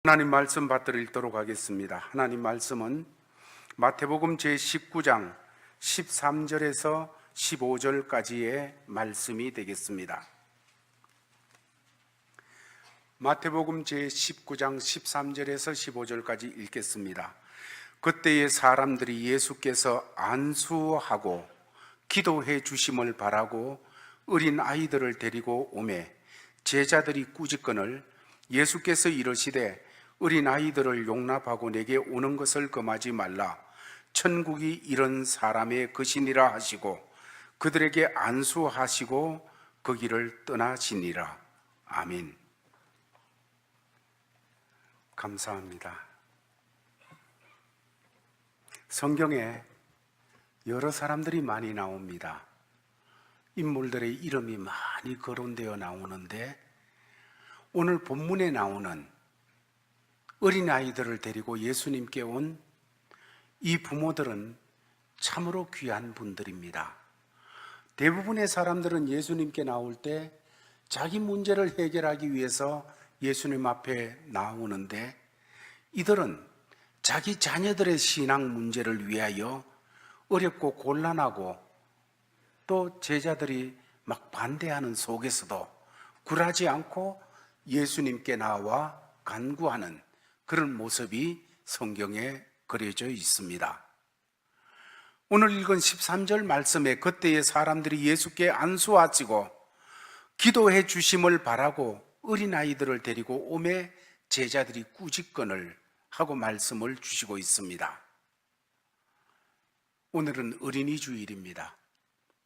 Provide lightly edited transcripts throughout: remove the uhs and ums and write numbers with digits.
하나님 말씀 받들어 읽도록 하겠습니다. 하나님 말씀은 마태복음 제19장 13절에서 15절까지의 말씀이 되겠습니다. 마태복음 제19장 13절에서 15절까지 읽겠습니다. 그때의 사람들이 예수께서 안수하고 기도해 주심을 바라고 어린 아이들을 데리고 오매 제자들이 꾸짖거늘 예수께서 이르시되 어린 아이들을 용납하고 내게 오는 것을 금하지 말라. 천국이 이런 사람의 것이니라 하시고 그들에게 안수하시고 그 길을 떠나시니라. 아멘. 감사합니다. 성경에 여러 사람들이 많이 나옵니다. 인물들의 이름이 많이 거론되어 나오는데 오늘 본문에 나오는 어린아이들을 데리고 예수님께 온 이 부모들은 참으로 귀한 분들입니다. 대부분의 사람들은 예수님께 나올 때 자기 문제를 해결하기 위해서 예수님 앞에 나오는데 이들은 자기 자녀들의 신앙 문제를 위하여 어렵고 곤란하고 또 제자들이 막 반대하는 속에서도 굴하지 않고 예수님께 나와 간구하는 그런 모습이 성경에 그려져 있습니다. 오늘 읽은 13절 말씀에 그때의 사람들이 예수께 안수하시고 기도해 주심을 바라고 어린아이들을 데리고 오매 제자들이 꾸짖거늘 하고 말씀을 주시고 있습니다. 오늘은 어린이 주일입니다.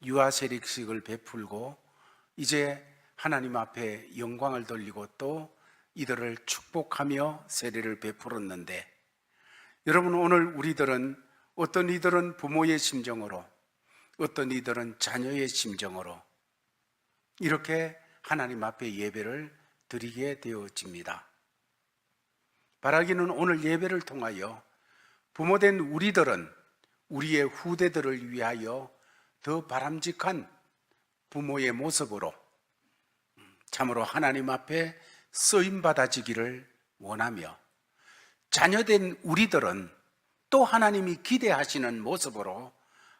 유아세례식을 베풀고 이제 하나님 앞에 영광을 돌리고 또 이들을 축복하며 세례를 베풀었는데 여러분, 오늘 우리들은 어떤 이들은 부모의 심정으로 어떤 이들은 자녀의 심정으로 이렇게 하나님 앞에 예배를 드리게 되어집니다. 바라기는 오늘 예배를 통하여 부모된 우리들은 우리의 후대들을 위하여 더 바람직한 부모의 모습으로 참으로 하나님 앞에 쓰임받아지기를 원하며 자녀된 우리들은 또 하나님이 기대하시는 모습으로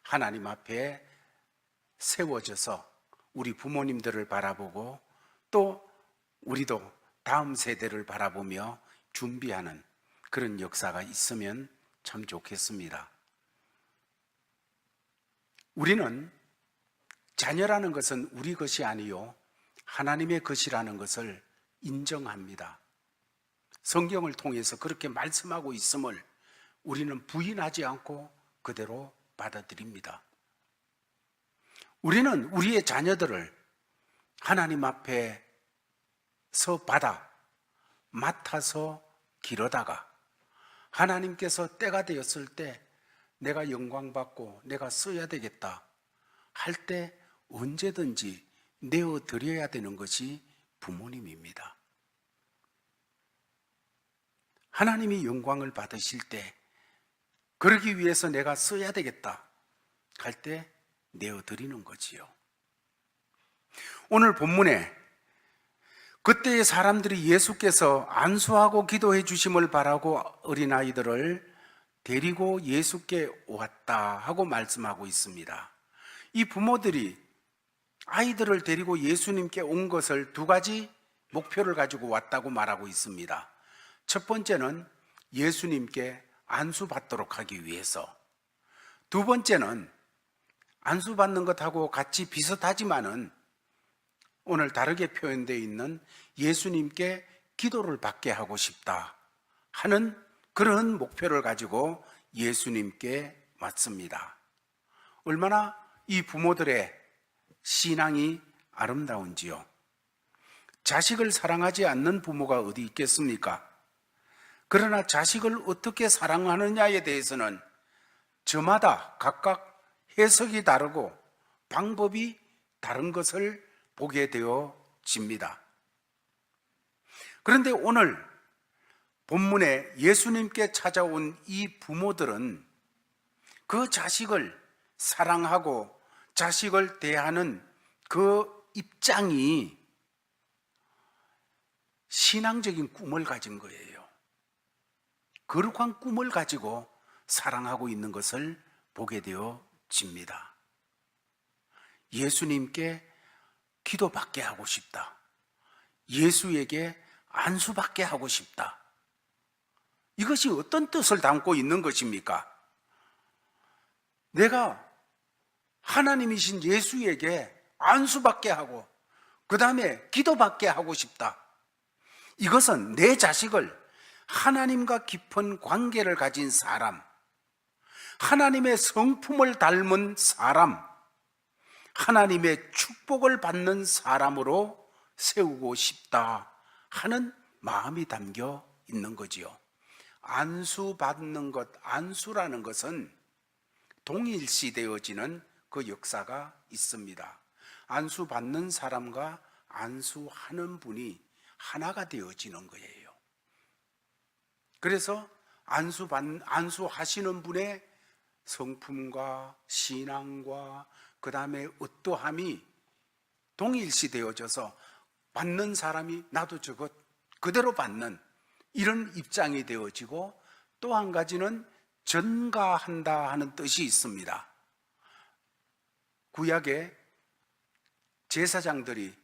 하나님 앞에 세워져서 우리 부모님들을 바라보고 또 우리도 다음 세대를 바라보며 준비하는 그런 역사가 있으면 참 좋겠습니다. 우리는 자녀라는 것은 우리 것이 아니요 하나님의 것이라는 것을 인정합니다. 성경을 통해서 그렇게 말씀하고 있음을 우리는 부인하지 않고 그대로 받아들입니다. 우리는 우리의 자녀들을 하나님 앞에서 받아 맡아서 기르다가 하나님께서 때가 되었을 때 내가 영광받고 내가 써야 되겠다 할 때 언제든지 내어드려야 되는 것이 부모님입니다. 하나님이 영광을 받으실 때 그러기 위해서 내가 써야 되겠다 할 때 내어드리는 거지요. 오늘 본문에 그때의 사람들이 예수께서 안수하고 기도해 주심을 바라고 어린아이들을 데리고 예수께 왔다 하고 말씀하고 있습니다. 이 부모들이 아이들을 데리고 예수님께 온 것을 두 가지 목표를 가지고 왔다고 말하고 있습니다. 첫 번째는 예수님께 안수받도록 하기 위해서, 두 번째는 안수받는 것하고 같이 비슷하지만은 오늘 다르게 표현되어 있는 예수님께 기도를 받게 하고 싶다 하는 그런 목표를 가지고 예수님께 왔습니다. 얼마나 이 부모들의 신앙이 아름다운지요. 자식을 사랑하지 않는 부모가 어디 있겠습니까? 그러나 자식을 어떻게 사랑하느냐에 대해서는 저마다 각각 해석이 다르고 방법이 다른 것을 보게 되어집니다. 그런데 오늘 본문에 예수님께 찾아온 이 부모들은 그 자식을 사랑하고 자식을 대하는 그 입장이 신앙적인 꿈을 가진 거예요. 거룩한 꿈을 가지고 사랑하고 있는 것을 보게 되어집니다. 예수님께 기도받게 하고 싶다. 예수에게 안수받게 하고 싶다. 이것이 어떤 뜻을 담고 있는 것입니까? 내가 하나님이신 예수에게 안수받게 하고 그 다음에 기도받게 하고 싶다. 이것은 내 자식을 하나님과 깊은 관계를 가진 사람, 하나님의 성품을 닮은 사람, 하나님의 축복을 받는 사람으로 세우고 싶다 하는 마음이 담겨 있는 거지요. 안수받는 것, 안수라는 것은 동일시 되어지는 그 역사가 있습니다. 안수받는 사람과 안수하는 분이 하나가 되어지는 거예요. 그래서 안수하시는 분의 성품과 신앙과 그 다음에 어떠함이 동일시 되어져서 받는 사람이 나도 저것 그대로 받는 이런 입장이 되어지고, 또 한 가지는 전가한다 하는 뜻이 있습니다. 구약의 제사장들이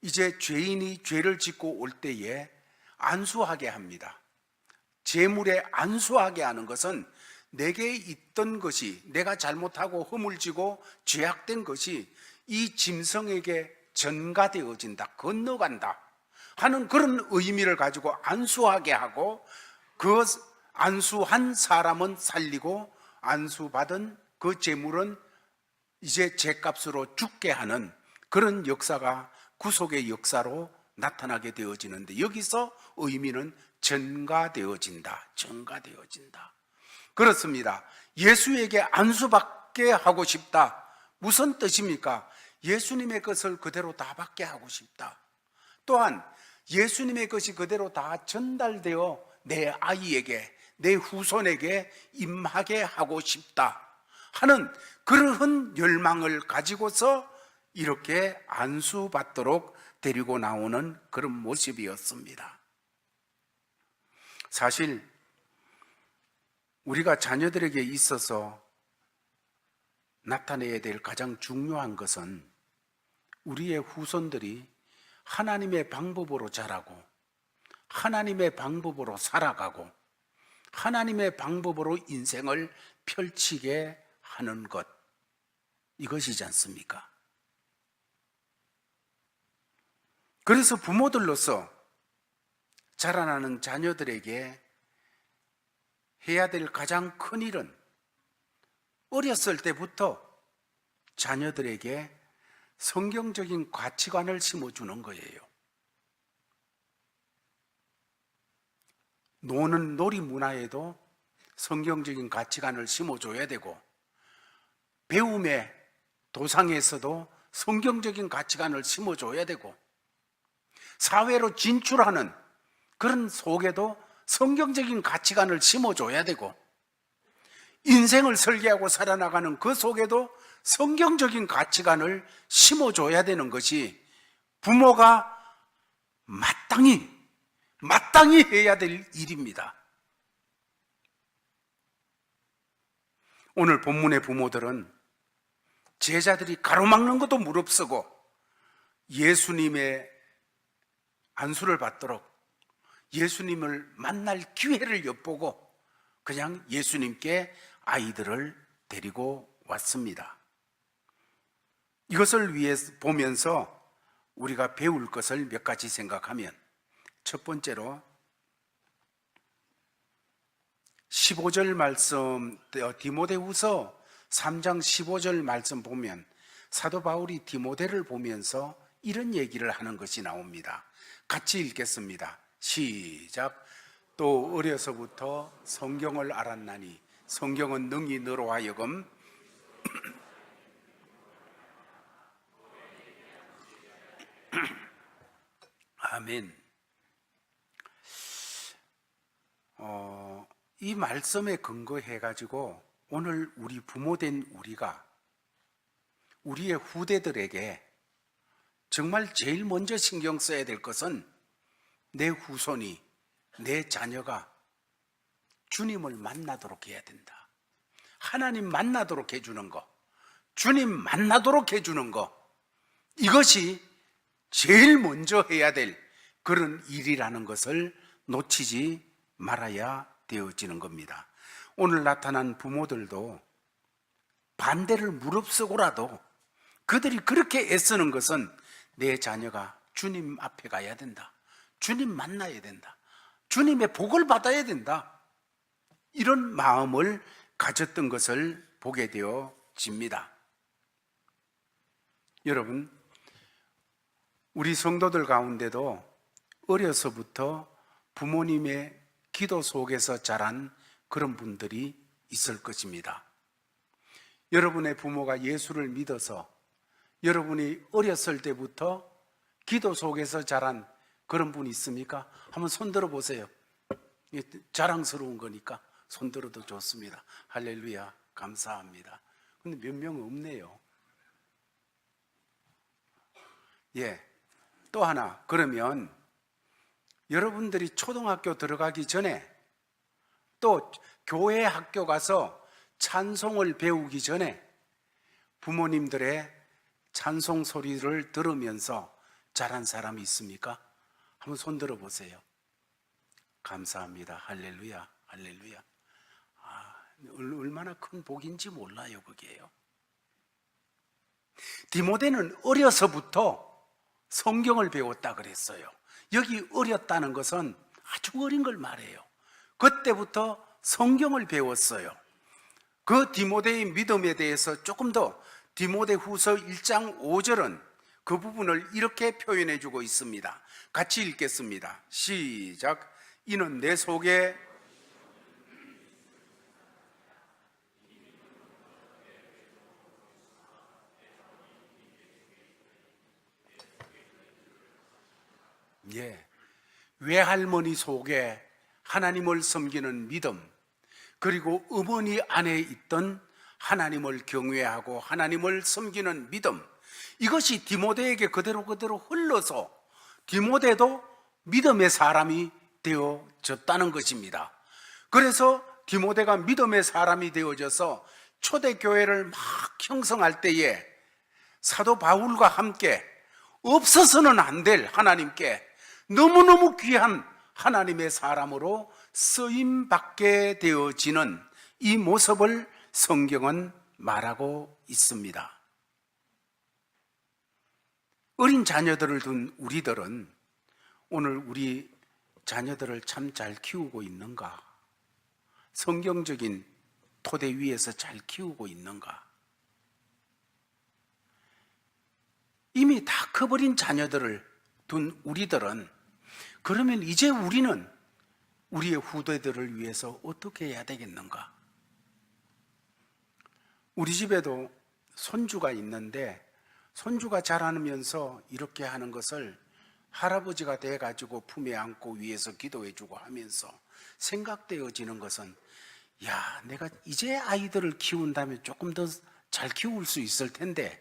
이제 죄인이 죄를 짓고 올 때에 안수하게 합니다. 제물에 안수하게 하는 것은 내게 있던 것이, 내가 잘못하고 허물지고 죄악된 것이 이 짐승에게 전가되어진다, 건너간다 하는 그런 의미를 가지고 안수하게 하고, 그 안수한 사람은 살리고 안수받은 그 제물은 이제 죄값으로 죽게 하는 그런 역사가 구속의 역사로 나타나게 되어지는데, 여기서 의미는 전가되어진다, 전가되어진다. 그렇습니다. 예수에게 안수받게 하고 싶다. 무슨 뜻입니까? 예수님의 것을 그대로 다 받게 하고 싶다. 또한 예수님의 것이 그대로 다 전달되어 내 아이에게, 내 후손에게 임하게 하고 싶다 하는 그러한 열망을 가지고서 이렇게 안수받도록 데리고 나오는 그런 모습이었습니다. 사실 우리가 자녀들에게 있어서 나타내야 될 가장 중요한 것은 우리의 후손들이 하나님의 방법으로 자라고 하나님의 방법으로 살아가고 하나님의 방법으로 인생을 펼치게 하는 것, 이것이지 않습니까? 그래서 부모들로서 자라나는 자녀들에게 해야 될 가장 큰 일은 어렸을 때부터 자녀들에게 성경적인 가치관을 심어주는 거예요. 노는 놀이 문화에도 성경적인 가치관을 심어줘야 되고, 배움의 도상에서도 성경적인 가치관을 심어줘야 되고, 사회로 진출하는 그런 속에도 성경적인 가치관을 심어줘야 되고, 인생을 설계하고 살아나가는 그 속에도 성경적인 가치관을 심어줘야 되는 것이 부모가 마땅히 해야 될 일입니다. 오늘 본문의 부모들은 제자들이 가로막는 것도 무릅쓰고 예수님의 안수를 받도록, 예수님을 만날 기회를 엿보고 그냥 예수님께 아이들을 데리고 왔습니다. 이것을 위해서 보면서 우리가 배울 것을 몇 가지 생각하면, 첫 번째로 15절 말씀, 디모데후서 3장 15절 말씀 보면 사도 바울이 디모데를 보면서 이런 얘기를 하는 것이 나옵니다. 같이 읽겠습니다. 시작. 또 어려서부터 성경을 알았나니 성경은 능히 너로 하여금 아멘. 이 말씀에 근거해 가지고 오늘 우리 부모된 우리가 우리의 후대들에게 정말 제일 먼저 신경 써야 될 것은 내 후손이, 내 자녀가 주님을 만나도록 해야 된다. 하나님 만나도록 해주는 거, 주님 만나도록 해주는 거, 이것이 제일 먼저 해야 될 그런 일이라는 것을 놓치지 말아야 되어지는 겁니다. 오늘 나타난 부모들도 반대를 무릅쓰고라도 그들이 그렇게 애쓰는 것은 내 자녀가 주님 앞에 가야 된다, 주님 만나야 된다, 주님의 복을 받아야 된다, 이런 마음을 가졌던 것을 보게 되어집니다. 여러분, 우리 성도들 가운데도 어려서부터 부모님의 기도 속에서 자란 그런 분들이 있을 것입니다. 여러분의 부모가 예수를 믿어서 여러분이 어렸을 때부터 기도 속에서 자란 그런 분이 있습니까? 한번 손 들어 보세요. 자랑스러운 거니까 손 들어도 좋습니다. 할렐루야, 감사합니다. 근데 몇 명은 없네요. 예. 또 하나, 그러면 여러분들이 초등학교 들어가기 전에 또 교회 학교 가서 찬송을 배우기 전에 부모님들의 찬송 소리를 들으면서 자란 사람이 있습니까? 한번 손 들어 보세요. 감사합니다. 할렐루야, 할렐루야. 얼마나 큰 복인지 몰라요, 그게요. 디모데는 어려서부터 성경을 배웠다 그랬어요. 여기 어렸다는 것은 아주 어린 걸 말해요. 그때부터 성경을 배웠어요. 그 디모데의 믿음에 대해서 조금 더 디모데후서 1장 5절은 그 부분을 이렇게 표현해 주고 있습니다. 같이 읽겠습니다. 시작. 이는 내 속에 외할머니 속에 하나님을 섬기는 믿음, 그리고 어머니 안에 있던 하나님을 경외하고 하나님을 섬기는 믿음, 이것이 디모데에게 그대로 흘러서 디모데도 믿음의 사람이 되어졌다는 것입니다. 그래서 디모데가 믿음의 사람이 되어져서 초대교회를 막 형성할 때에 사도 바울과 함께 없어서는 안 될 하나님께 너무너무 귀한 하나님의 사람으로 쓰임받게 되어지는 이 모습을 성경은 말하고 있습니다. 어린 자녀들을 둔 우리들은 오늘 우리 자녀들을 참 잘 키우고 있는가? 성경적인 토대 위에서 잘 키우고 있는가? 이미 다 커버린 자녀들을 둔 우리들은 그러면 이제 우리는 우리의 후대들을 위해서 어떻게 해야 되겠는가? 우리 집에도 손주가 있는데 손주가 자라면서 이렇게 하는 것을 할아버지가 돼가지고 품에 안고 위에서 기도해주고 하면서 생각되어지는 것은, 야, 내가 이제 아이들을 키운다면 조금 더 잘 키울 수 있을 텐데,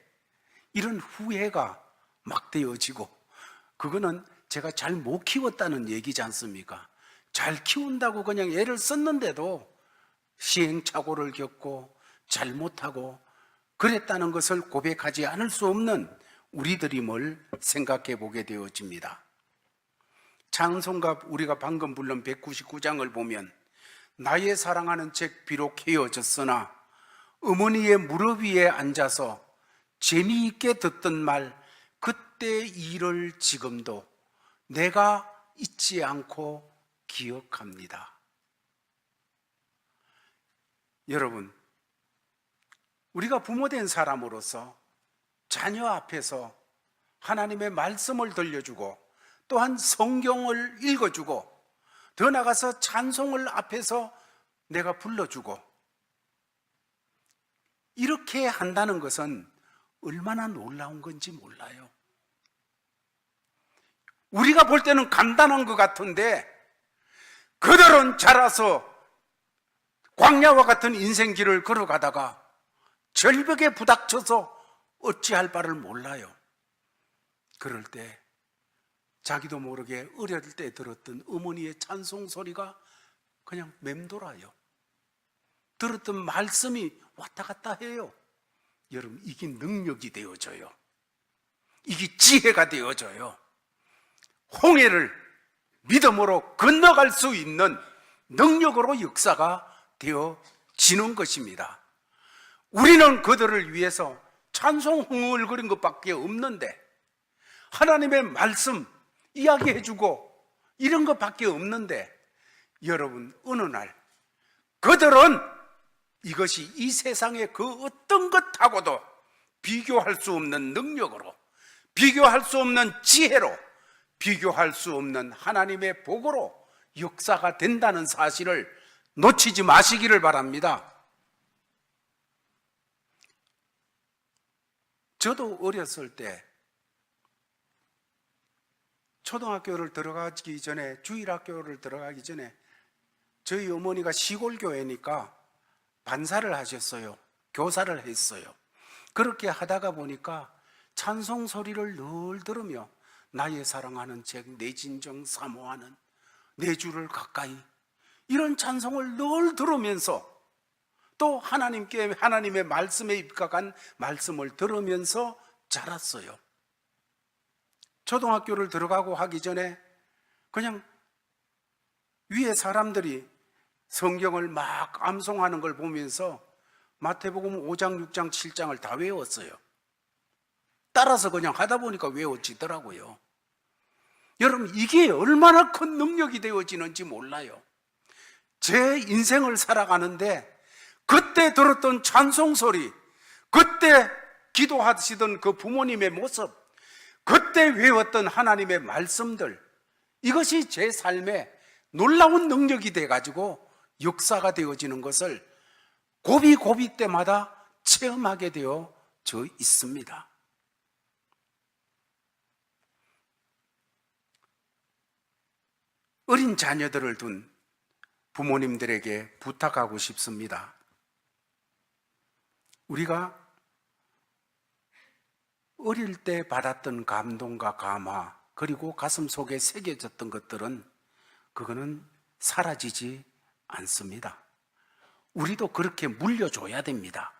이런 후회가 막 되어지고, 그거는 제가 잘 못 키웠다는 얘기지 않습니까? 잘 키운다고 그냥 애를 썼는데도 시행착오를 겪고 잘못하고 그랬다는 것을 고백하지 않을 수 없는 우리들임을 생각해 보게 되어집니다. 찬송가 우리가 방금 불른 199장을 보면 나의 사랑하는 책 비록 헤어졌으나 어머니의 무릎 위에 앉아서 재미있게 듣던 말 그때 일을 지금도 내가 잊지 않고 기억합니다. 여러분, 우리가 부모된 사람으로서 자녀 앞에서 하나님의 말씀을 들려주고 또한 성경을 읽어주고 더 나아가서 찬송을 앞에서 내가 불러주고 이렇게 한다는 것은 얼마나 놀라운 건지 몰라요. 우리가 볼 때는 간단한 것 같은데 그들은 자라서 광야와 같은 인생길을 걸어가다가 절벽에 부닥쳐서 어찌할 바를 몰라요. 그럴 때 자기도 모르게 어릴 때 들었던 어머니의 찬송 소리가 그냥 맴돌아요. 들었던 말씀이 왔다 갔다 해요. 여러분, 이게 능력이 되어져요. 이게 지혜가 되어져요. 홍해를 믿음으로 건너갈 수 있는 능력으로 역사가 되어지는 것입니다. 우리는 그들을 위해서 찬송 흥얼거린 것밖에 없는데, 하나님의 말씀 이야기해주고 이런 것밖에 없는데, 여러분, 어느 날 그들은 이것이 이 세상의 그 어떤 것하고도 비교할 수 없는 능력으로, 비교할 수 없는 지혜로, 비교할 수 없는 하나님의 복으로 역사가 된다는 사실을 놓치지 마시기를 바랍니다. 저도 어렸을 때 초등학교를 들어가기 전에, 주일학교를 들어가기 전에 저희 어머니가 시골 교회니까 반사를 하셨어요. 교사를 했어요. 그렇게 하다가 보니까 찬송 소리를 늘 들으며 나의 사랑하는 책, 내 진정 사모하는, 내 주를 가까이, 이런 찬송을 늘 들으면서 또 하나님의 말씀에 입각한 말씀을 들으면서 자랐어요. 초등학교를 들어가고 하기 전에 그냥 위에 사람들이 성경을 막 암송하는 걸 보면서 마태복음 5장, 6장, 7장을 다 외웠어요. 따라서 그냥 하다 보니까 외워지더라고요. 여러분, 이게 얼마나 큰 능력이 되어지는지 몰라요. 제 인생을 살아가는데 그때 들었던 찬송소리, 그때 기도하시던 그 부모님의 모습, 그때 외웠던 하나님의 말씀들, 이것이 제 삶에 놀라운 능력이 돼가지고 역사가 되어지는 것을 고비고비 때마다 체험하게 되어져 있습니다. 어린 자녀들을 둔 부모님들에게 부탁하고 싶습니다. 우리가 어릴 때 받았던 감동과 감화, 그리고 가슴 속에 새겨졌던 것들은 그거는 사라지지 않습니다. 우리도 그렇게 물려줘야 됩니다.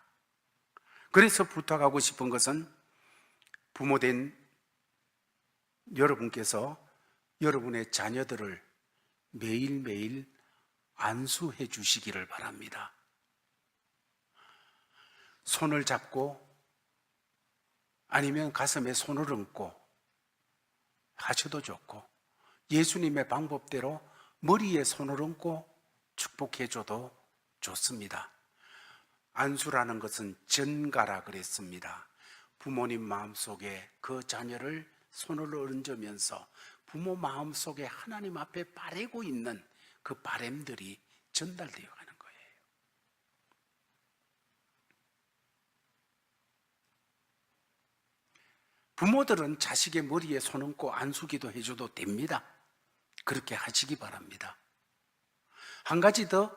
그래서 부탁하고 싶은 것은 부모된 여러분께서 여러분의 자녀들을 매일매일 안수해 주시기를 바랍니다. 손을 잡고 아니면 가슴에 손을 얹고 하셔도 좋고, 예수님의 방법대로 머리에 손을 얹고 축복해 줘도 좋습니다. 안수라는 것은 전가라 그랬습니다. 부모님 마음속에 그 자녀를 손을 얹으면서 부모 마음속에 하나님 앞에 바라고 있는 그 바람들이 전달되어 가는 거예요. 부모들은 자식의 머리에 손 얹고 안수기도 해줘도 됩니다. 그렇게 하시기 바랍니다. 한 가지 더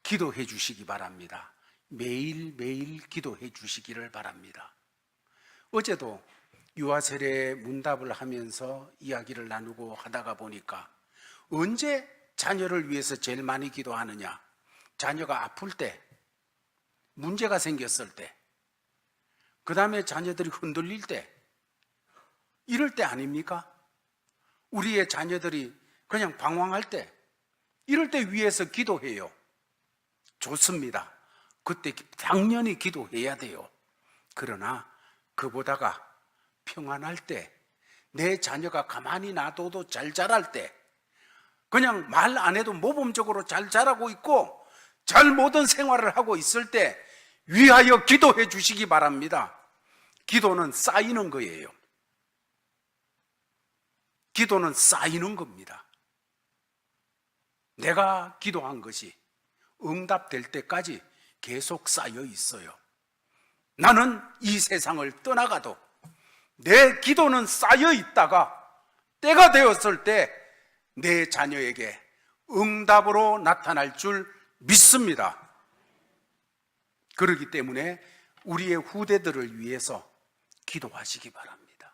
기도해 주시기 바랍니다. 매일매일 기도해 주시기를 바랍니다. 어제도 유아세례 문답을 하면서 이야기를 나누고 하다가 보니까 언제 자녀를 위해서 제일 많이 기도하느냐? 자녀가 아플 때, 문제가 생겼을 때, 그 다음에 자녀들이 흔들릴 때, 이럴 때 아닙니까? 우리의 자녀들이 그냥 방황할 때, 이럴 때 위해서 기도해요. 좋습니다. 그때 당연히 기도해야 돼요. 그러나 그보다가 평안할 때, 내 자녀가 가만히 놔둬도 잘 자랄 때, 그냥 말 안 해도 모범적으로 잘 자라고 있고 잘 모든 생활을 하고 있을 때 위하여 기도해 주시기 바랍니다. 기도는 쌓이는 거예요. 기도는 쌓이는 겁니다. 내가 기도한 것이 응답될 때까지 계속 쌓여 있어요. 나는 이 세상을 떠나가도 내 기도는 쌓여 있다가 때가 되었을 때 내 자녀에게 응답으로 나타날 줄 믿습니다. 그렇기 때문에 우리의 후대들을 위해서 기도하시기 바랍니다.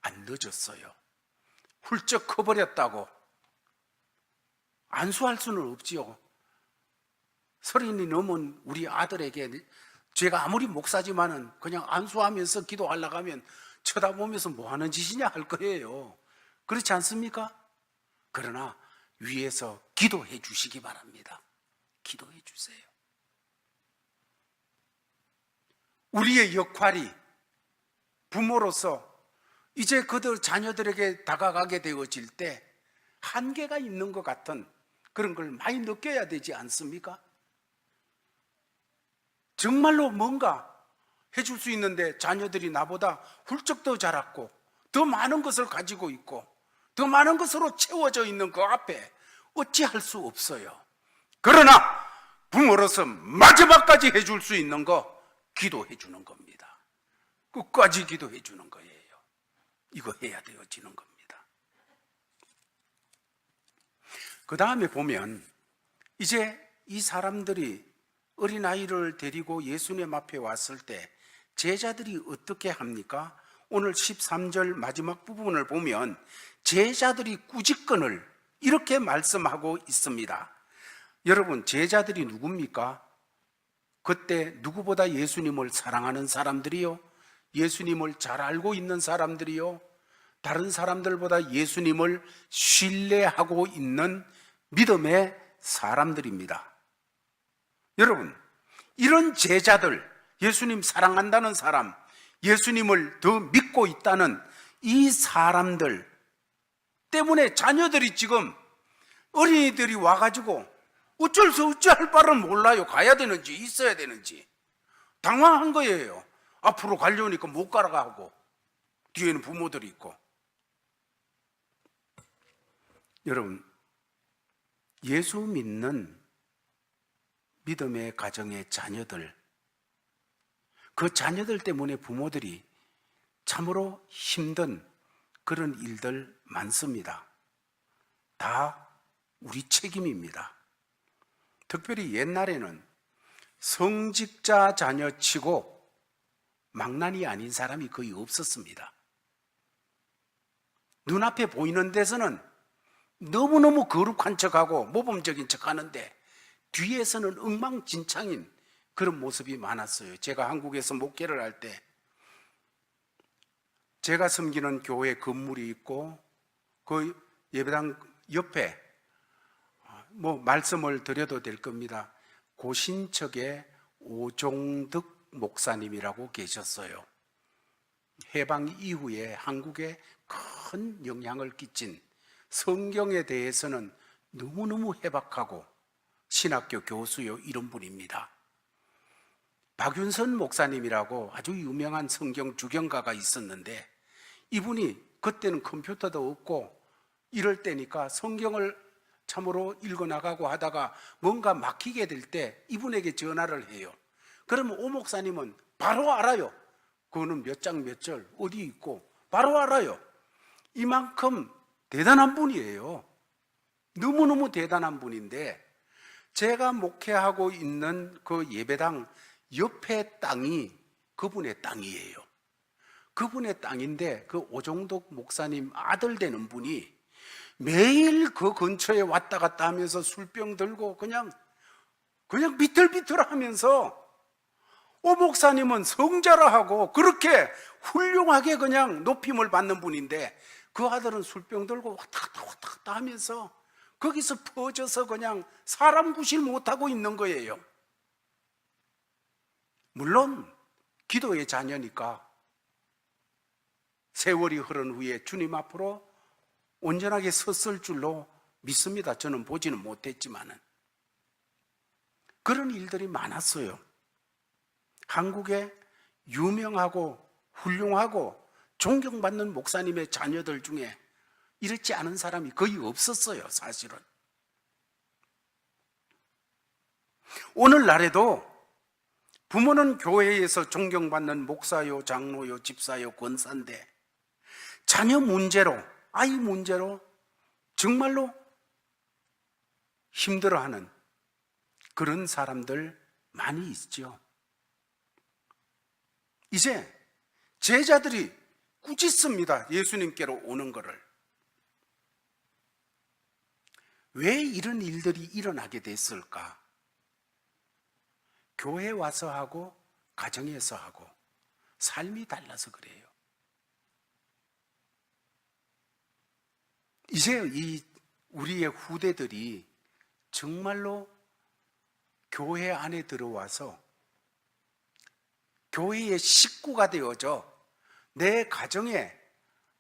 안 늦었어요. 훌쩍 커버렸다고 안수할 수는 없지요. 서른이 넘은 우리 아들에게 제가 아무리 목사지만은 그냥 안수하면서 기도하려고 하면 쳐다보면서 뭐 하는 짓이냐 할 거예요. 그렇지 않습니까? 그러나 위에서 기도해 주시기 바랍니다. 기도해 주세요. 우리의 역할이 부모로서 이제 그들 자녀들에게 다가가게 되어질 때 한계가 있는 것 같은 그런 걸 많이 느껴야 되지 않습니까? 정말로 뭔가 해줄 수 있는데 자녀들이 나보다 훌쩍 더 자랐고 더 많은 것을 가지고 있고 더 많은 것으로 채워져 있는 그 앞에 어찌할 수 없어요. 그러나 부모로서 마지막까지 해줄 수 있는 거 기도해 주는 겁니다. 끝까지 기도해 주는 거예요. 이거 해야 되어지는 겁니다. 그 다음에 보면 이제 이 사람들이 어린아이를 데리고 예수님 앞에 왔을 때 제자들이 어떻게 합니까? 오늘 13절 마지막 부분을 보면 제자들이 꾸짖건을 이렇게 말씀하고 있습니다. 여러분, 제자들이 누굽니까? 그때 누구보다 예수님을 사랑하는 사람들이요, 예수님을 잘 알고 있는 사람들이요, 다른 사람들보다 예수님을 신뢰하고 있는 믿음의 사람들입니다. 여러분, 이런 제자들, 예수님 사랑한다는 사람, 예수님을 더 믿고 있다는 이 사람들 때문에 자녀들이 지금 어린이들이 와가지고 어쩔 수 없지 할 바를 몰라요. 가야 되는지 있어야 되는지 당황한 거예요. 앞으로 가려니까 못 가라고 하고 뒤에는 부모들이 있고. 여러분, 예수 믿는 믿음의 가정의 자녀들, 그 자녀들 때문에 부모들이 참으로 힘든 그런 일들 많습니다. 다 우리 책임입니다. 특별히 옛날에는 성직자 자녀치고 망난이 아닌 사람이 거의 없었습니다. 눈앞에 보이는 데서는 너무너무 거룩한 척하고 모범적인 척하는데 뒤에서는 엉망진창인 그런 모습이 많았어요. 제가 한국에서 목회를 할 때 제가 섬기는 교회 건물이 있고 그 예배당 옆에 말씀을 드려도 될 겁니다. 고신척의 오종득 목사님이라고 계셨어요. 해방 이후에 한국에 큰 영향을 끼친, 성경에 대해서는 너무너무 해박하고 신학교 교수요 이런 분입니다. 박윤선 목사님이라고 아주 유명한 성경 주경가가 있었는데 이분이 그때는 컴퓨터도 없고 이럴 때니까 성경을 참으로 읽어나가고 하다가 뭔가 막히게 될 때 이분에게 전화를 해요. 그러면 오 목사님은 바로 알아요. 그거는 몇 장 몇 절 어디 있고 바로 알아요. 이만큼 대단한 분이에요. 너무너무 대단한 분인데 제가 목회하고 있는 그 예배당 옆에 땅이 그분의 땅이에요. 그분의 땅인데 그 오종덕 목사님 아들 되는 분이 매일 그 근처에 왔다 갔다 하면서 술병 들고 그냥 비틀비틀하면서 오 목사님은 성자라 하고 그렇게 훌륭하게 그냥 높임을 받는 분인데 그 아들은 술병 들고 왔다 갔다 하면서 거기서 퍼져서 그냥 사람 구실 못하고 있는 거예요. 물론 기도의 자녀니까 세월이 흐른 후에 주님 앞으로 온전하게 섰을 줄로 믿습니다. 저는 보지는 못했지만은 그런 일들이 많았어요. 한국에 유명하고 훌륭하고 존경받는 목사님의 자녀들 중에 이렇지 않은 사람이 거의 없었어요, 사실은. 오늘날에도 부모는 교회에서 존경받는 목사요, 장로요, 집사요, 권사인데 자녀 문제로, 아이 문제로 정말로 힘들어하는 그런 사람들 많이 있죠. 이제 제자들이 꾸짖습니다. 예수님께로 오는 거를. 왜 이런 일들이 일어나게 됐을까? 교회 와서 하고 가정에서 하고 삶이 달라서 그래요. 이제 우리의 후대들이 정말로 교회 안에 들어와서 교회의 식구가 되어져 내 가정에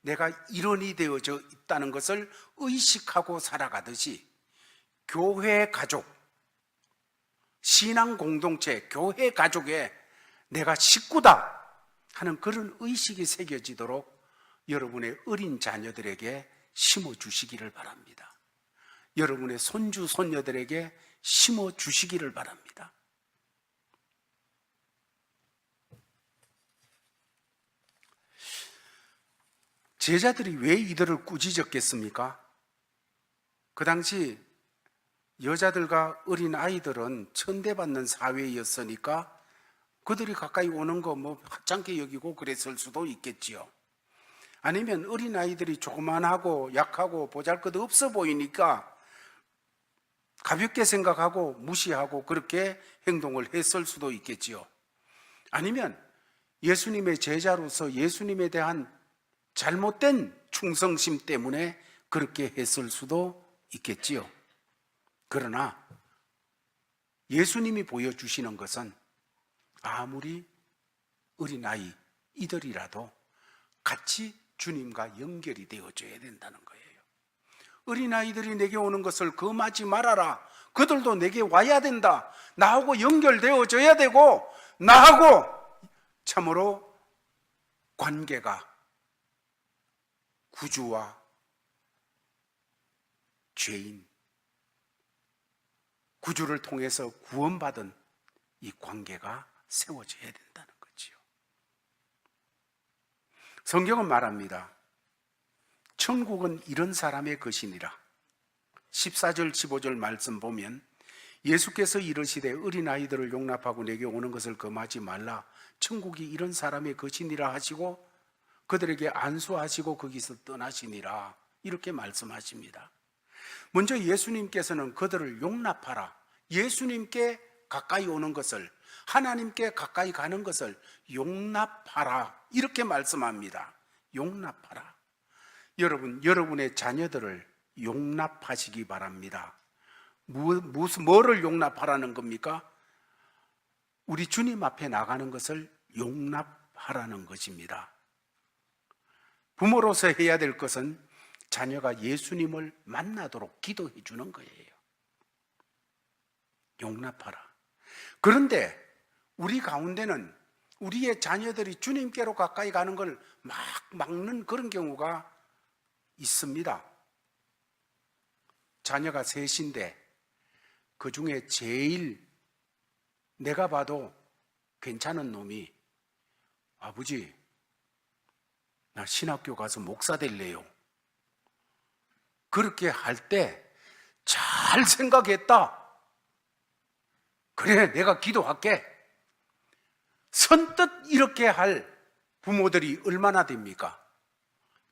내가 일원이 되어져 있다는 것을 의식하고 살아가듯이 교회 가족, 신앙 공동체, 교회 가족에 내가 식구다 하는 그런 의식이 새겨지도록 여러분의 어린 자녀들에게 심어주시기를 바랍니다. 여러분의 손주, 손녀들에게 심어주시기를 바랍니다. 제자들이 왜 이들을 꾸짖었겠습니까? 그 당시 여자들과 어린 아이들은 천대받는 사회였으니까 그들이 가까이 오는 거 하찮게 여기고 그랬을 수도 있겠지요. 아니면 어린 아이들이 조그만하고 약하고 보잘것없어 보이니까 가볍게 생각하고 무시하고 그렇게 행동을 했을 수도 있겠지요. 아니면 예수님의 제자로서 예수님에 대한 잘못된 충성심 때문에 그렇게 했을 수도 있겠지요. 그러나 예수님이 보여주시는 것은 아무리 어린아이 이들이라도 같이 주님과 연결이 되어줘야 된다는 거예요. 어린아이들이 내게 오는 것을 금하지 말아라. 그들도 내게 와야 된다. 나하고 연결되어져야 되고 나하고 참으로 관계가 구주와 죄인, 구주를 통해서 구원받은 이 관계가 세워져야 된다는 거지요. 성경은 말합니다. 천국은 이런 사람의 것이니라. 14절 15절 말씀 보면 예수께서 이르시되 어린아이들을 용납하고 내게 오는 것을 금하지 말라. 천국이 이런 사람의 것이니라 하시고 그들에게 안수하시고 거기서 떠나시니라. 이렇게 말씀하십니다. 먼저 예수님께서는 그들을 용납하라. 예수님께 가까이 오는 것을, 하나님께 가까이 가는 것을 용납하라. 이렇게 말씀합니다. 용납하라. 여러분, 여러분의 자녀들을 용납하시기 바랍니다. 뭐를 용납하라는 겁니까? 우리 주님 앞에 나가는 것을 용납하라는 것입니다. 부모로서 해야 될 것은 자녀가 예수님을 만나도록 기도해 주는 거예요. 용납하라. 그런데 우리 가운데는 우리의 자녀들이 주님께로 가까이 가는 걸 막 막는 그런 경우가 있습니다. 자녀가 셋인데 그 중에 제일 내가 봐도 괜찮은 놈이 아버지, 나 신학교 가서 목사 될래요. 그렇게 할 때 잘 생각했다. 그래, 내가 기도할게. 선뜻 이렇게 할 부모들이 얼마나 됩니까?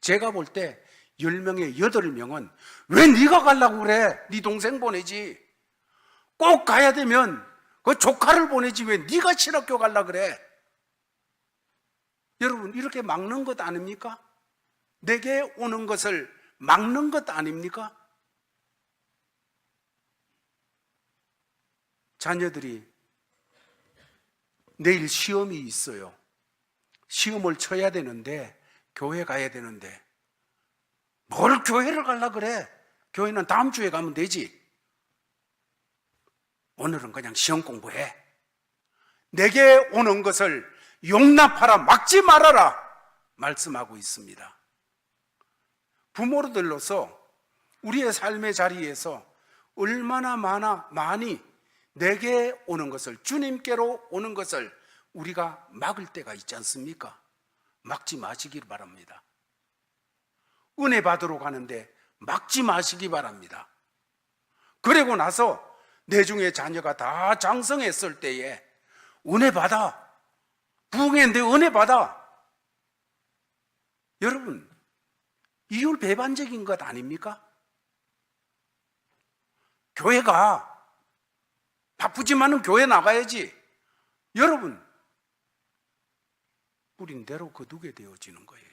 제가 볼 때 10명에 8명은 왜 네가 가려고 그래? 네 동생 보내지. 꼭 가야 되면 그 조카를 보내지 왜 네가 신학교 가려고 그래? 여러분, 이렇게 막는 것 아닙니까? 내게 오는 것을 막는 것 아닙니까? 자녀들이 내일 시험이 있어요. 시험을 쳐야 되는데 교회 가야 되는데 뭘 교회를 가려고 그래? 교회는 다음 주에 가면 되지. 오늘은 그냥 시험 공부해. 내게 오는 것을 용납하라, 막지 말아라 말씀하고 있습니다. 부모들로서 우리의 삶의 자리에서 얼마나 많이 내게 오는 것을, 주님께로 오는 것을 우리가 막을 때가 있지 않습니까? 막지 마시길 바랍니다. 은혜 받으러 가는데 막지 마시기 바랍니다. 그리고 나서 내 중에 자녀가 다 장성했을 때에 은혜 받아. 부흥했는데 은혜 받아. 여러분, 이율배반적인 것 아닙니까? 교회가 바쁘지만은 교회 나가야지. 여러분, 뿌린 대로 거두게 되어지는 거예요.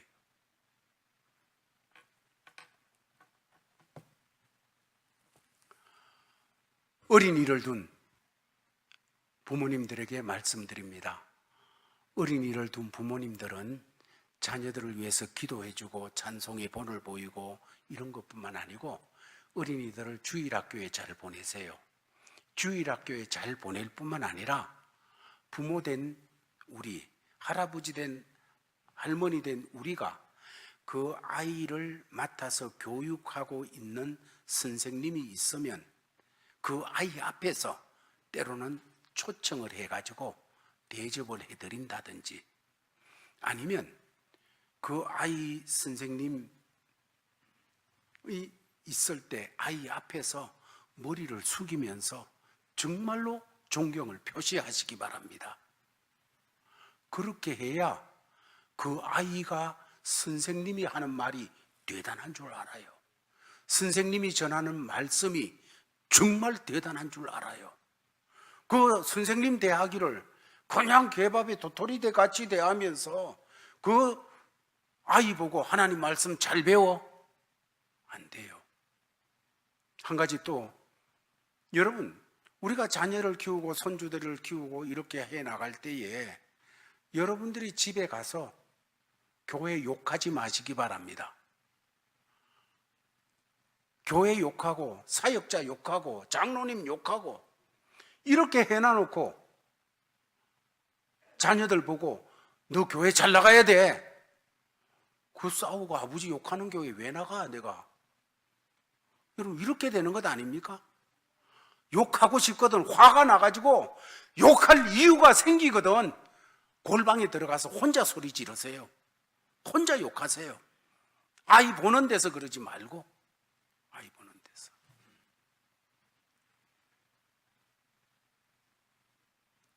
어린이를 둔 부모님들에게 말씀드립니다. 어린이를 둔 부모님들은 자녀들을 위해서 기도해주고 찬송의 본을 보이고 이런 것뿐만 아니고 어린이들을 주일학교에 잘 보내세요. 주일학교에 잘 보낼 뿐만 아니라 부모 된 우리, 할아버지 된 할머니 된 우리가 그 아이를 맡아서 교육하고 있는 선생님이 있으면 그 아이 앞에서 때로는 초청을 해가지고 대접을 해드린다든지, 아니면 그 아이 선생님이 있을 때 아이 앞에서 머리를 숙이면서 정말로 존경을 표시하시기 바랍니다. 그렇게 해야 그 아이가 선생님이 하는 말이 대단한 줄 알아요. 선생님이 전하는 말씀이 정말 대단한 줄 알아요. 그 선생님 대하기를 그냥 개밥에 도토리대 같이 대하면서 그 아이 보고 하나님 말씀 잘 배워? 안 돼요. 한 가지 또, 여러분, 우리가 자녀를 키우고 손주들을 키우고 이렇게 해 나갈 때에 여러분들이 집에 가서 교회 욕하지 마시기 바랍니다. 교회 욕하고 사역자 욕하고 장로님 욕하고 이렇게 해놔놓고 자녀들 보고 너 교회 잘 나가야 돼. 그 싸우고 아버지 욕하는 교회 왜 나가 내가? 여러분, 이렇게 되는 것 아닙니까? 욕하고 싶거든 화가 나가지고 욕할 이유가 생기거든 골방에 들어가서 혼자 소리 지르세요. 혼자 욕하세요. 아이 보는 데서 그러지 말고 아이 보는 데서.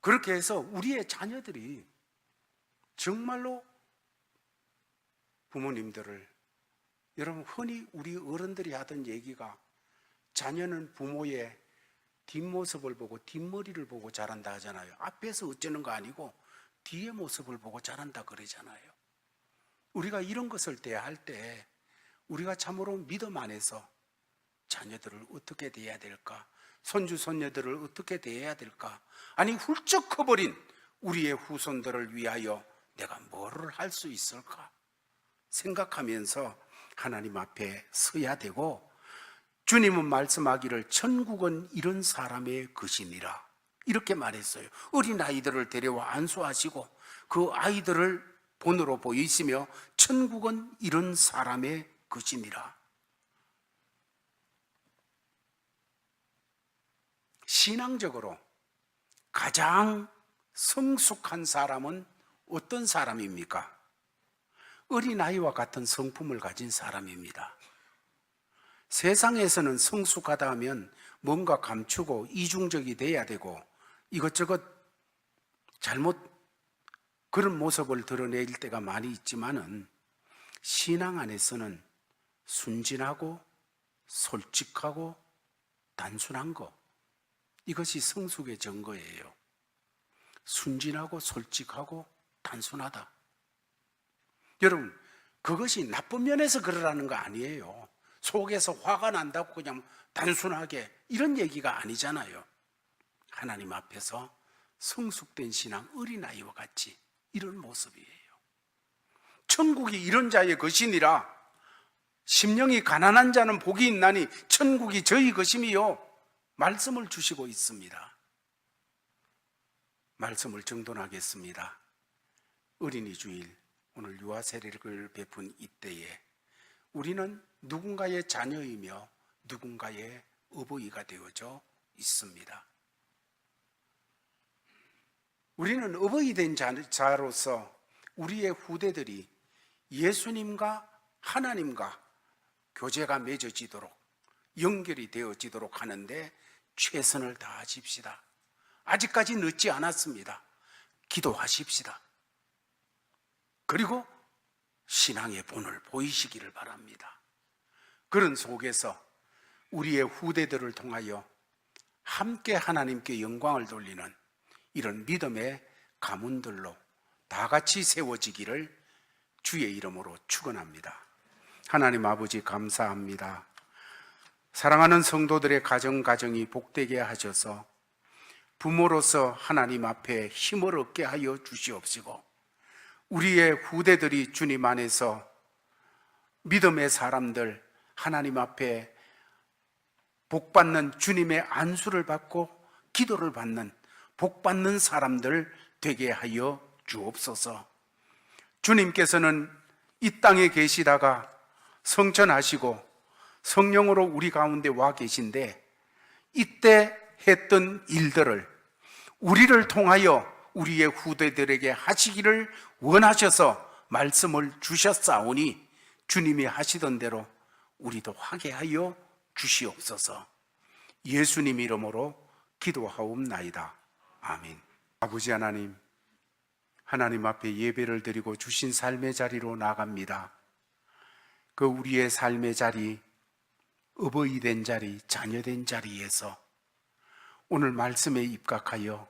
그렇게 해서 우리의 자녀들이 정말로 부모님들을, 여러분 흔히 우리 어른들이 하던 얘기가 자녀는 부모의 뒷모습을 보고 뒷머리를 보고 자란다 하잖아요. 앞에서 어쩌는 거 아니고 뒤의 모습을 보고 자란다 그러잖아요. 우리가 이런 것을 대할 때 우리가 참으로 믿음 안에서 자녀들을 어떻게 대해야 될까? 손주 손녀들을 어떻게 대해야 될까? 아니 훌쩍 커버린 우리의 후손들을 위하여 내가 뭐를 할 수 있을까? 생각하면서 하나님 앞에 서야 되고, 주님은 말씀하기를 천국은 이런 사람의 것이니라 이렇게 말했어요. 어린아이들을 데려와 안수하시고 그 아이들을 본으로 보이시며 천국은 이런 사람의 것이니라. 신앙적으로 가장 성숙한 사람은 어떤 사람입니까? 어린아이와 같은 성품을 가진 사람입니다. 세상에서는 성숙하다 하면 뭔가 감추고 이중적이 돼야 되고 이것저것 잘못 그런 모습을 드러낼 때가 많이 있지만은 신앙 안에서는 순진하고 솔직하고 단순한 것, 이것이 성숙의 증거예요. 순진하고 솔직하고 단순하다. 여러분, 그것이 나쁜 면에서 그러라는 거 아니에요. 속에서 화가 난다고 그냥 단순하게 이런 얘기가 아니잖아요. 하나님 앞에서 성숙된 신앙, 어린아이와 같이 이런 모습이에요. 천국이 이런 자의 것이니라. 심령이 가난한 자는 복이 있나니 천국이 저희 것임이요 말씀을 주시고 있습니다. 말씀을 정돈하겠습니다. 어린이 주일, 오늘 유아 세례를 베푼 이때에 우리는 누군가의 자녀이며 누군가의 어버이가 되어져 있습니다. 우리는 어버이 된 자로서 우리의 후대들이 예수님과 하나님과 교제가 맺어지도록, 연결이 되어지도록 하는데 최선을 다하십시다. 아직까지 늦지 않았습니다. 기도하십시다. 그리고 신앙의 본을 보이시기를 바랍니다. 그런 속에서 우리의 후대들을 통하여 함께 하나님께 영광을 돌리는 이런 믿음의 가문들로 다 같이 세워지기를 주의 이름으로 축원합니다. 하나님 아버지 감사합니다. 사랑하는 성도들의 가정이 복되게 하셔서 부모로서 하나님 앞에 힘을 얻게 하여 주시옵시고, 우리의 후대들이 주님 안에서 믿음의 사람들, 하나님 앞에 복받는 주님의 안수를 받고 기도를 받는 복받는 사람들 되게 하여 주옵소서. 주님께서는 이 땅에 계시다가 성천하시고 성령으로 우리 가운데 와 계신데, 이때 했던 일들을 우리를 통하여 우리의 후대들에게 하시기를 원하셔서 말씀을 주셨사오니 주님이 하시던 대로 우리도 하게 하여 주시옵소서. 예수님 이름으로 기도하옵나이다. 아멘. 아버지 하나님, 하나님 앞에 예배를 드리고 주신 삶의 자리로 나갑니다. 그 우리의 삶의 자리, 어버이 된 자리, 자녀 된 자리에서 오늘 말씀에 입각하여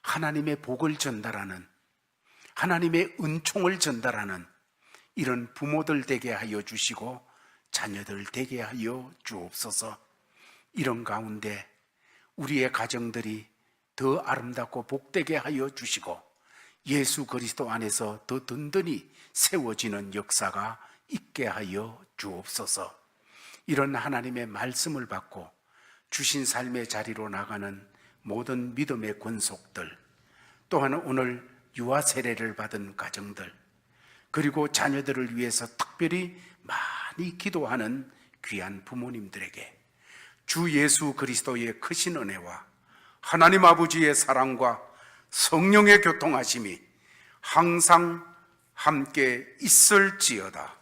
하나님의 복을 전달하는, 하나님의 은총을 전달하는 이런 부모들 되게 하여 주시고 자녀들 되게 하여 주옵소서. 이런 가운데 우리의 가정들이 더 아름답고 복되게 하여 주시고 예수 그리스도 안에서 더 든든히 세워지는 역사가 있게 하여 주옵소서. 이런 하나님의 말씀을 받고 주신 삶의 자리로 나가는 모든 믿음의 권속들, 또한 오늘 유아 세례를 받은 가정들, 그리고 자녀들을 위해서 특별히 많이 기도하는 귀한 부모님들에게 주 예수 그리스도의 크신 은혜와 하나님 아버지의 사랑과 성령의 교통하심이 항상 함께 있을지어다.